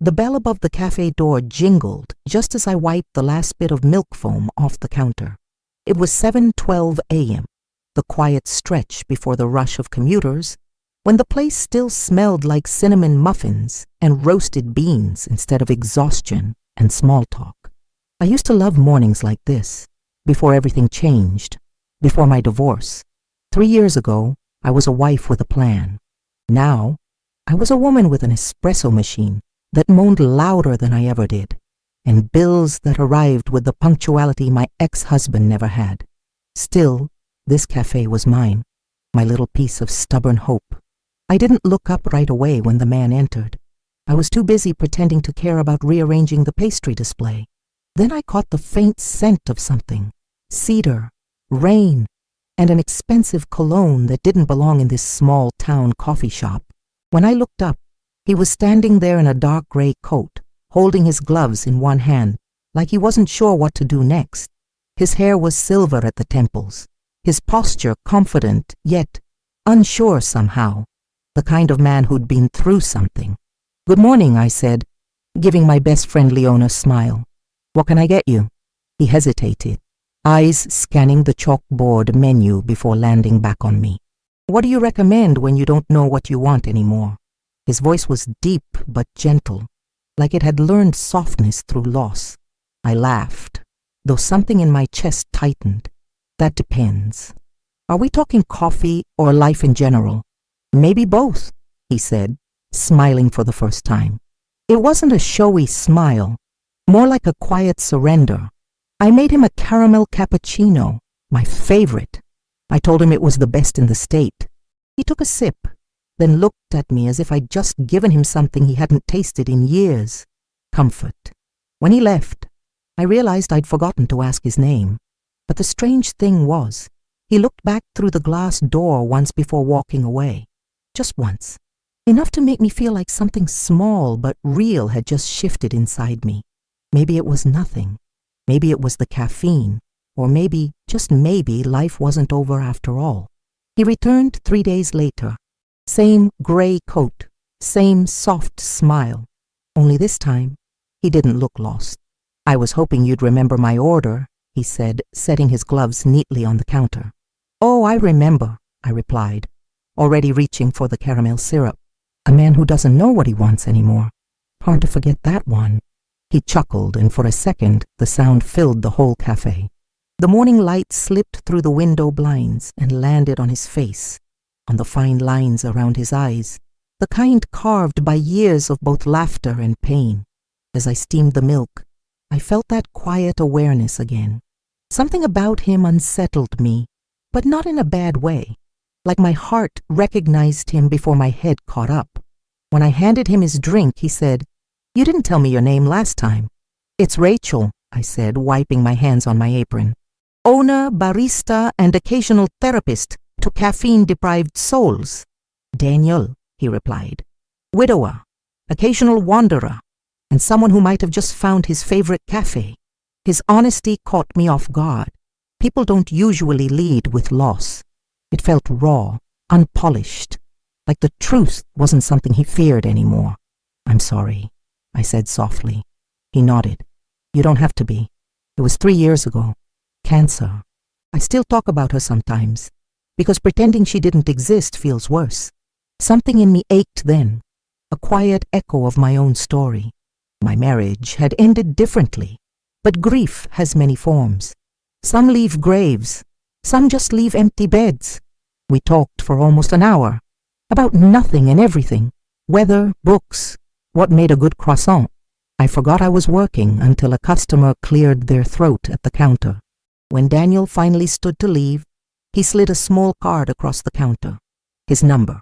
The bell above the cafe door jingled just as I wiped the last bit of milk foam off the counter. It was 7:12 a.m., the quiet stretch before the rush of commuters, when the place still smelled like cinnamon muffins and roasted beans instead of exhaustion and small talk. I used to love mornings like this, before everything changed, before my divorce. 3 years ago, I was a wife with a plan. Now, I was a woman with an espresso machine that moaned louder than I ever did, and bills that arrived with the punctuality my ex-husband never had. Still, this cafe was mine, my little piece of stubborn hope. I didn't look up right away when the man entered. I was too busy pretending to care about rearranging the pastry display. Then I caught the faint scent of something, cedar, rain, and an expensive cologne that didn't belong in this small town coffee shop. When I looked up, he was standing there in a dark gray coat, holding his gloves in one hand, like he wasn't sure what to do next. His hair was silver at the temples, his posture confident yet unsure somehow, the kind of man who'd been through something. "Good morning," I said, giving my best friend Leona a smile. "What can I get you?" He hesitated, eyes scanning the chalkboard menu before landing back on me. "What do you recommend when you don't know what you want anymore?" His voice was deep but gentle, like it had learned softness through loss. I laughed, though something in my chest tightened. "That depends. Are we talking coffee or life in general?" "Maybe both," he said, smiling for the first time. It wasn't a showy smile, more like a quiet surrender. I made him a caramel cappuccino, my favorite. I told him it was the best in the state. He took a sip, then looked at me as if I'd just given him something he hadn't tasted in years. Comfort. When he left, I realized I'd forgotten to ask his name. But the strange thing was, he looked back through the glass door once before walking away. Just once. Enough to make me feel like something small but real had just shifted inside me. Maybe it was nothing. Maybe it was the caffeine. Or maybe, just maybe, life wasn't over after all. He returned 3 days later. Same gray coat, same soft smile. Only this time, he didn't look lost. "I was hoping you'd remember my order," he said, setting his gloves neatly on the counter. "Oh, I remember," I replied, already reaching for the caramel syrup. A man who doesn't know what he wants anymore. Hard to forget that one. He chuckled, and for a second, the sound filled the whole cafe. The morning light slipped through the window blinds and landed on his face, on the fine lines around his eyes, the kind carved by years of both laughter and pain. As I steamed the milk, I felt that quiet awareness again. Something about him unsettled me, but not in a bad way. Like my heart recognized him before my head caught up. When I handed him his drink, he said, "You didn't tell me your name last time." "It's Rachel," I said, wiping my hands on my apron. "Owner, barista, and occasional therapist to caffeine-deprived souls." "Daniel," he replied. "Widower, occasional wanderer, and someone who might have just found his favorite cafe." His honesty caught me off guard. People don't usually lead with loss. It felt raw, unpolished, like the truth wasn't something he feared anymore. "I'm sorry," I said softly. He nodded. "You don't have to be. It was 3 years ago. Cancer. I still talk about her sometimes, because pretending she didn't exist feels worse. Something in me ached then, a quiet echo of my own story. My marriage had ended differently, but grief has many forms. Some leave graves, some just leave empty beds. We talked for almost an hour, about nothing and everything, weather, books, what made a good croissant. I forgot I was working until a customer cleared their throat at the counter. When Daniel finally stood to leave, he slid a small card across the counter. His number.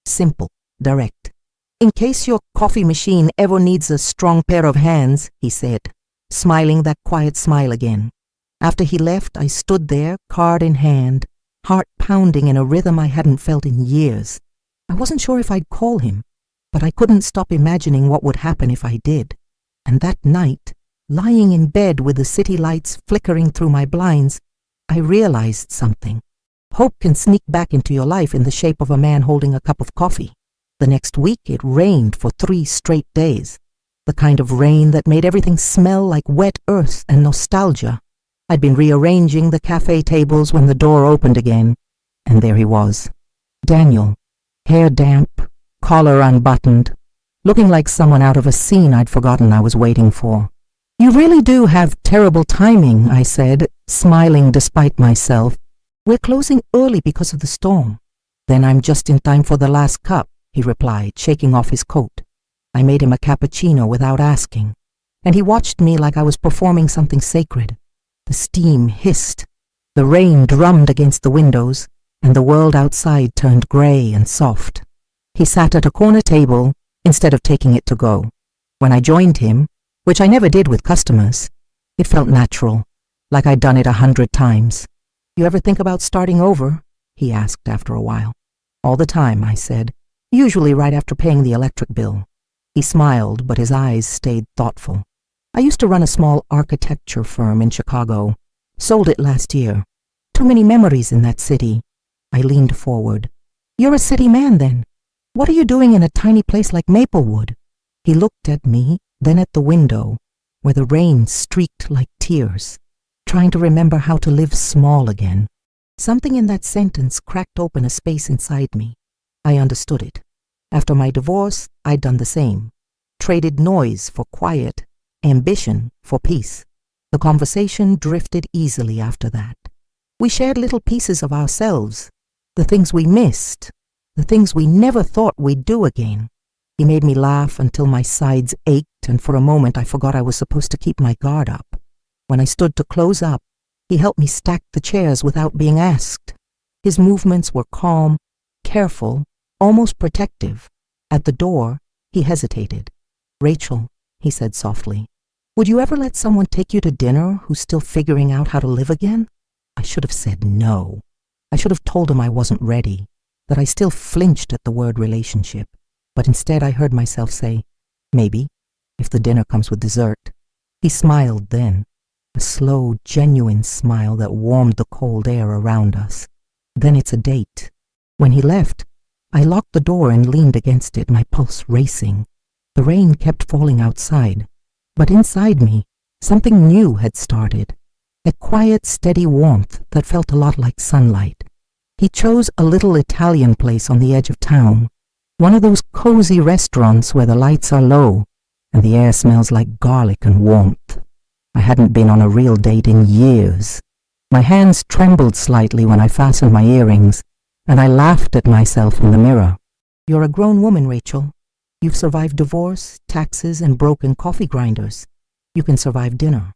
Simple, direct. "In case your coffee machine ever needs a strong pair of hands," he said, smiling that quiet smile again. After he left, I stood there, card in hand, heart pounding in a rhythm I hadn't felt in years. I wasn't sure if I'd call him, but I couldn't stop imagining what would happen if I did. And that night, lying in bed with the city lights flickering through my blinds, I realized something. Hope can sneak back into your life in the shape of a man holding a cup of coffee. The next week it rained for 3 straight days. the kind of rain that made everything smell like wet earth and nostalgia. I'd been rearranging the cafe tables when the door opened again, and there he was. Daniel, hair damp, collar unbuttoned, looking like someone out of a scene I'd forgotten I was waiting for. "You really do have terrible timing," I said, smiling despite myself. "We're closing early because of the storm." "Then I'm just in time for the last cup," he replied, shaking off his coat. I made him a cappuccino without asking, and he watched me like I was performing something sacred. The steam hissed, the rain drummed against the windows, and the world outside turned gray and soft. He sat at a corner table instead of taking it to go. When I joined him, which I never did with customers, it felt natural, like I'd done it 100 times. "You ever think about starting over?" he asked after a while. "All the time," I said, "usually right after paying the electric bill." He smiled, but his eyes stayed thoughtful. "I used to run a small architecture firm in Chicago. Sold it last year. Too many memories in that city." I leaned forward. "You're a city man, then. What are you doing in a tiny place like Maplewood?" He looked at me, then at the window, where the rain streaked like tears, trying to remember how to live small again. Something in that sentence cracked open a space inside me. I understood it. After my divorce, I'd done the same. Traded noise for quiet, ambition for peace. The conversation drifted easily after that. We shared little pieces of ourselves, the things we missed, the things we never thought we'd do again. He made me laugh until my sides ached, and for a moment I forgot I was supposed to keep my guard up. When I stood to close up, he helped me stack the chairs without being asked. His movements were calm, careful, almost protective. At the door, he hesitated. "Rachel," he said softly, "would you ever let someone take you to dinner who's still figuring out how to live again?" I should have said no. I should have told him I wasn't ready, that I still flinched at the word relationship. But instead I heard myself say, "Maybe, if the dinner comes with dessert." He smiled then, a slow, genuine smile that warmed the cold air around us. "Then it's a date." When he left, I locked the door and leaned against it, my pulse racing. The rain kept falling outside, but inside me, something new had started. A quiet, steady warmth that felt a lot like sunlight. He chose a little Italian place on the edge of town, one of those cozy restaurants where the lights are low and the air smells like garlic and warmth. I hadn't been on a real date in years. My hands trembled slightly when I fastened my earrings, and I laughed at myself in the mirror. "You're a grown woman, Rachel. You've survived divorce, taxes, and broken coffee grinders. You can survive dinner."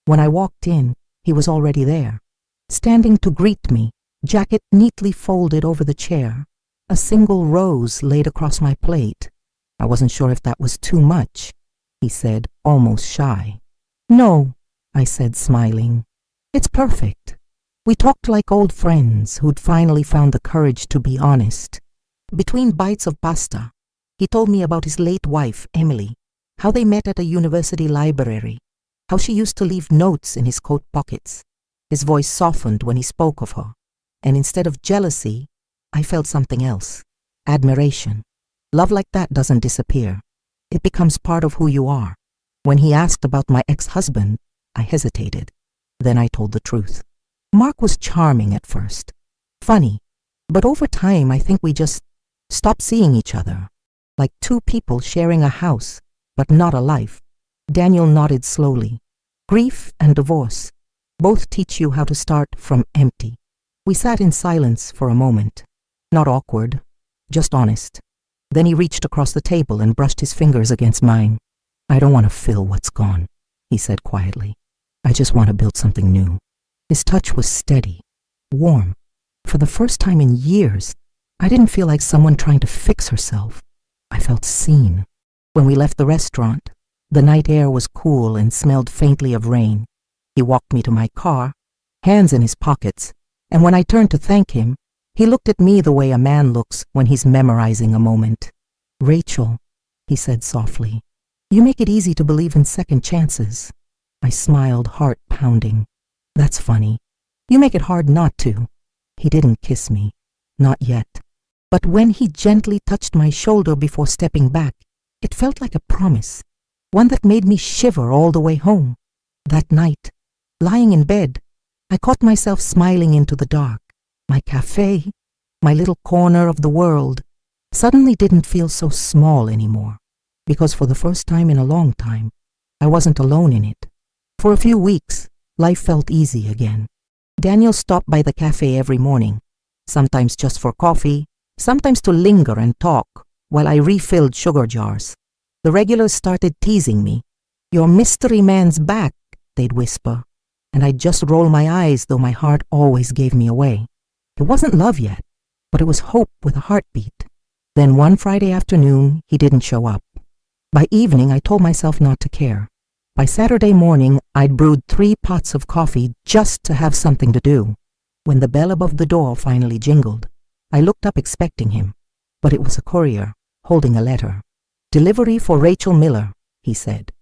When I walked in, he was already there, standing to greet me, jacket neatly folded over the chair, a single rose laid across my plate. I wasn't sure if that was too much, he said, almost shy. "No," I said, smiling. "It's perfect." We talked like old friends who'd finally found the courage to be honest. Between bites of pasta, he told me about his late wife, Emily, how they met at a university library, how she used to leave notes in his coat pockets. His voice softened when he spoke of her, and instead of jealousy, I felt something else. Admiration. Love like that doesn't disappear. It becomes part of who you are. When he asked about my ex-husband, I hesitated. Then I told the truth. Mark was charming at first. Funny. But over time, I think we just stopped seeing each other. Like two people sharing a house, but not a life. Daniel nodded slowly. Grief and divorce both teach you how to start from empty. We sat in silence for a moment. Not awkward, just honest. Then he reached across the table and brushed his fingers against mine. "I don't want to fill what's gone," he said quietly. "I just want to build something new." His touch was steady, warm. For the first time in years, I didn't feel like someone trying to fix herself. I felt seen. When we left the restaurant, the night air was cool and smelled faintly of rain. He walked me to my car, hands in his pockets, and when I turned to thank him, he looked at me the way a man looks when he's memorizing a moment. "Rachel," he said softly, "you make it easy to believe in second chances." I smiled, heart pounding. "That's funny. You make it hard not to." He didn't kiss me. Not yet. But when he gently touched my shoulder before stepping back, it felt like a promise. one that made me shiver all the way home. That night, lying in bed, I caught myself smiling into the dark. My café, my little corner of the world, suddenly didn't feel so small anymore, because for the first time in a long time, I wasn't alone in it. For a few weeks, life felt easy again. Daniel stopped by the café every morning, sometimes just for coffee, sometimes to linger and talk while I refilled sugar jars. The regulars started teasing me. "Your mystery man's back," they'd whisper, and I'd just roll my eyes, though my heart always gave me away. It wasn't love yet, but it was hope with a heartbeat. Then one Friday afternoon, he didn't show up. By evening, I told myself not to care. By Saturday morning, I'd brewed 3 pots of coffee just to have something to do. When the bell above the door finally jingled, I looked up expecting him, but it was a courier holding a letter. "Delivery for Rachel Miller," he said.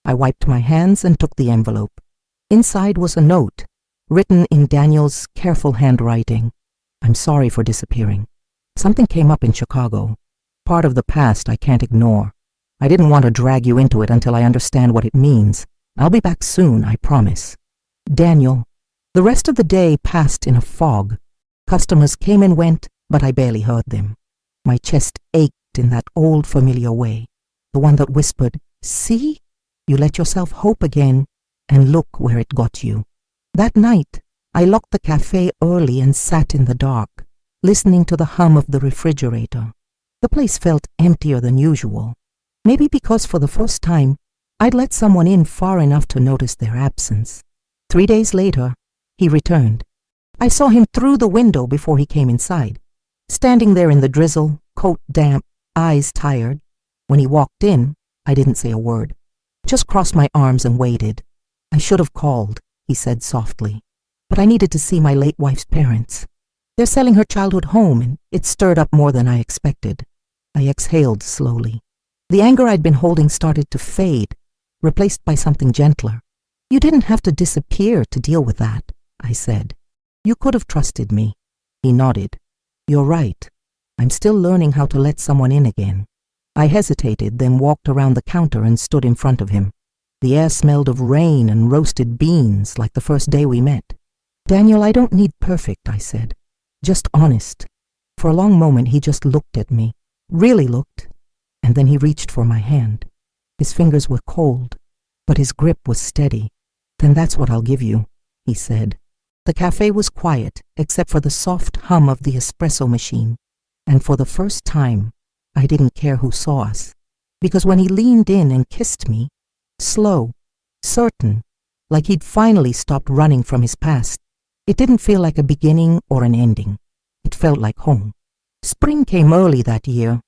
I wiped my hands and took the envelope. Inside was a note, written in Daniel's careful handwriting. "I'm sorry for disappearing. Something came up in Chicago. Part of the past I can't ignore. I didn't want to drag you into it until I understand what it means. I'll be back soon, I promise. Daniel." The rest of the day passed in a fog. Customers came and went, but I barely heard them. My chest ached in that old familiar way, the one that whispered, "See? You let yourself hope again, and look where it got you." That night, I locked the café early and sat in the dark, listening to the hum of the refrigerator. The place felt emptier than usual. Maybe because for the first time, I'd let someone in far enough to notice their absence. 3 days later, he returned. I saw him through the window before he came inside, standing there in the drizzle, coat damp, eyes tired. When he walked in, I didn't say a word, just crossed my arms and waited. "I should have called," he said softly, "but I needed to see my late wife's parents. They're selling her childhood home, and it stirred up more than I expected." I exhaled slowly. The anger I'd been holding started to fade, replaced by something gentler. "You didn't have to disappear to deal with that," I said. "You could have trusted me." He nodded. "You're right. I'm still learning how to let someone in again." I hesitated, then walked around the counter and stood in front of him. The air smelled of rain and roasted beans like the first day we met. "Daniel, I don't need perfect," I said. "Just honest." For a long moment he just looked at me, really looked, and then he reached for my hand. His fingers were cold, but his grip was steady. "Then that's what I'll give you," he said. The cafe was quiet, except for the soft hum of the espresso machine, and for the first time, I didn't care who saw us, because when he leaned in and kissed me, slow, certain, like he'd finally stopped running from his past, it didn't feel like a beginning or an ending. It felt like home. Spring came early that year,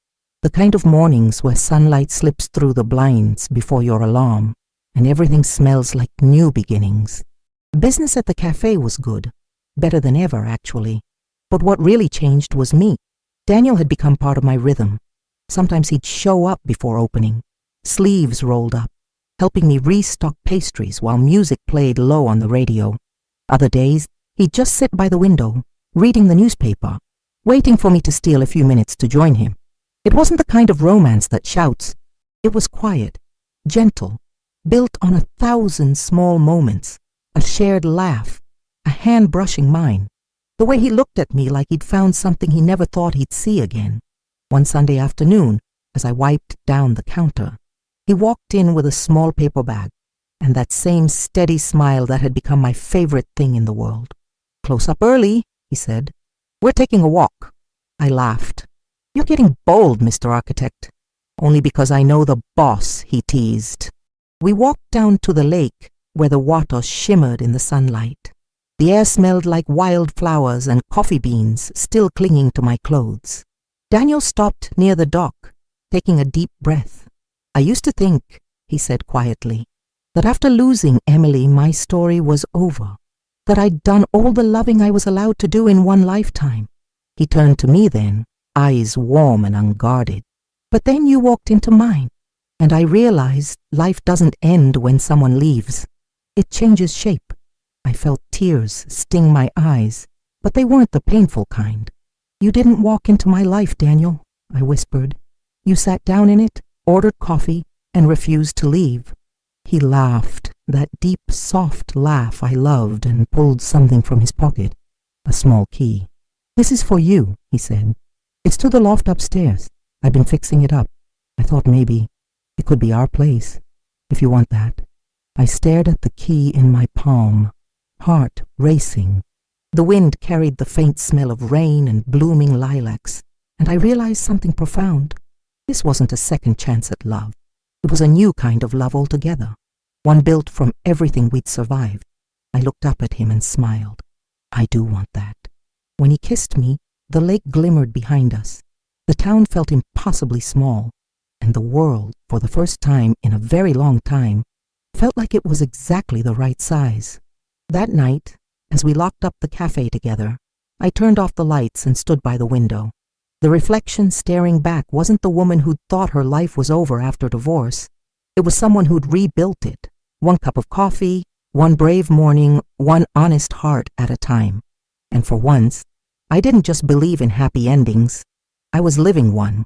the kind of mornings where sunlight slips through the blinds before your alarm, and everything smells like new beginnings. Business at the cafe was good, better than ever, actually. But what really changed was me. Daniel had become part of my rhythm. Sometimes he'd show up before opening, sleeves rolled up, helping me restock pastries while music played low on the radio. Other days, he'd just sit by the window, reading the newspaper, waiting for me to steal a few minutes to join him. It wasn't the kind of romance that shouts. It was quiet, gentle, built on 1,000 small moments, a shared laugh, a hand brushing mine. The way he looked at me like he'd found something he never thought he'd see again. One Sunday afternoon, as I wiped down the counter, he walked in with a small paper bag and that same steady smile that had become my favorite thing in the world. "Close up early," he said. "We're taking a walk." I laughed. "You're getting bold, Mr. Architect." "Only because I know the boss," he teased. We walked down to the lake where the water shimmered in the sunlight. The air smelled like wildflowers and coffee beans still clinging to my clothes. Daniel stopped near the dock, taking a deep breath. "I used to think," he said quietly, "that after losing Emily, my story was over, that I'd done all the loving I was allowed to do in one lifetime." He turned to me then, eyes warm and unguarded. "But then you walked into mine, and I realized life doesn't end when someone leaves. It changes shape." I felt tears sting my eyes, but they weren't the painful kind. "You didn't walk into my life, Daniel," I whispered. "You sat down in it, ordered coffee, and refused to leave. He laughed, that deep, soft laugh I loved, and pulled something from his pocket, a small key. "This is for you," he said. "It's to the loft upstairs. I've been fixing it up. I thought maybe it could be our place, if you want that." I stared at the key in my palm, heart racing. The wind carried the faint smell of rain and blooming lilacs, and I realized something profound. This wasn't a second chance at love. It was a new kind of love altogether, one built from everything we'd survived. I looked up at him and smiled. I do want that. When he kissed me, the lake glimmered behind us. The town felt impossibly small, and the world, for the first time in a very long time, felt like it was exactly the right size. That night, as we locked up the cafe together, I turned off the lights and stood by the window. The reflection staring back wasn't the woman who'd thought her life was over after divorce. It was someone who'd rebuilt it, one cup of coffee, one brave morning, one honest heart at a time. And for once, I didn't just believe in happy endings. I was living one.